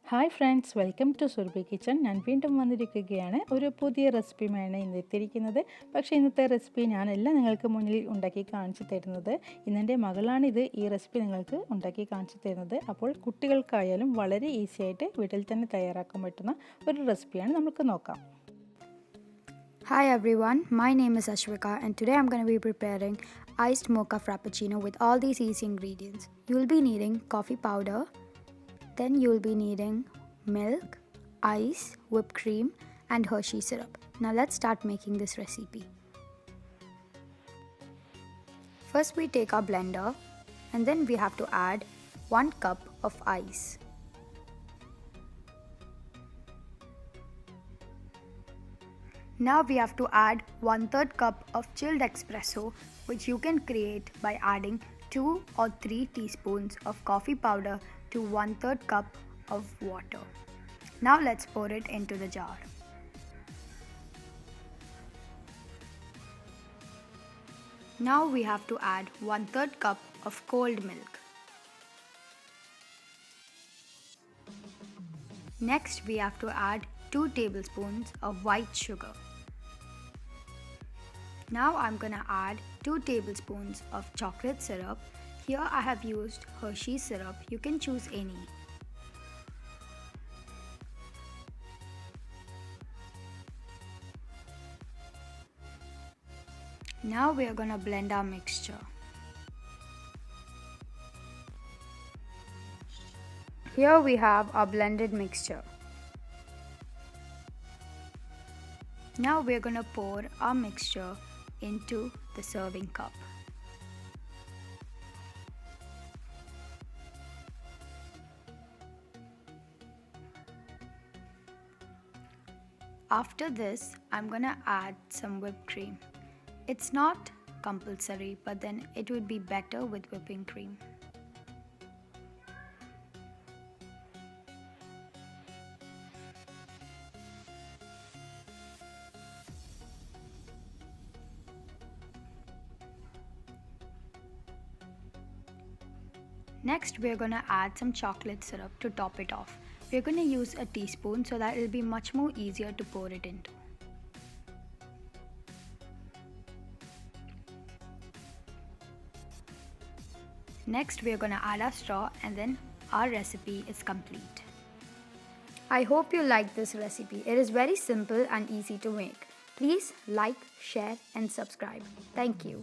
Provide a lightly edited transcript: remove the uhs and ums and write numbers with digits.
Hi friends, welcome to Surbhi kitchen. ഞാൻ വീണ്ടും വന്നിരിക്കുകയാണ്. ഒരു പുതിയ റെസിപ്പിയുമാണ് ഇന്ന് എത്തിയിരിക്കുന്നത്. പക്ഷേ ഇന്നത്തെ റെസിപ്പി ഞാനല്ല നിങ്ങൾക്ക് മുന്നിൽ ഉണ്ടാക്കി കാണിച്ചു തരുന്നത്. ഇന്നെൻ്റെ മകളാണിത് ഈ റെസിപ്പി നിങ്ങൾക്ക് ഉണ്ടാക്കി കാണിച്ചു തരുന്നത്. അപ്പോൾ കുട്ടികൾക്കായാലും വളരെ ഈസി ആയിട്ട് വീട്ടിൽ തന്നെ തയ്യാറാക്കാൻ പറ്റുന്ന ഒരു റെസിപ്പിയാണ്. നമുക്ക് നോക്കാം. Hi everyone, my name is Ashwika and today I'm going to be preparing iced mocha frappuccino with all these easy ingredients. You'll be needing coffee powder, then you'll be needing milk, ice, whipped cream and Hershey syrup. Now let's start making this recipe. First we take our blender and then we have to add 1 cup of ice. Now we have to add 1/3 cup of chilled espresso, which you can create by adding 2 or 3 teaspoons of coffee powder to 1/3 cup of water. Now let's pour it into the jar. Now we have to add 1/3 cup of cold milk. Next we have to add 2 tablespoons of white sugar. Now I'm gonna add 2 tablespoons of chocolate syrup. Here I have used Hershey syrup. You can choose any. Now we are gonna blend our mixture. Here we have our blended mixture. Now we are gonna pour our mixture into the serving cup. After this, I'm gonna add some whipped cream. It's not compulsory, but then it would be better with whipping cream. Next, we're going to add some chocolate syrup to top it off. We're going to use a teaspoon so that it'll be much more easier to pour it into. Next, we're going to add our straw and then our recipe is complete. I hope you like this recipe. It is very simple and easy to make. Please like, share and subscribe. Thank you.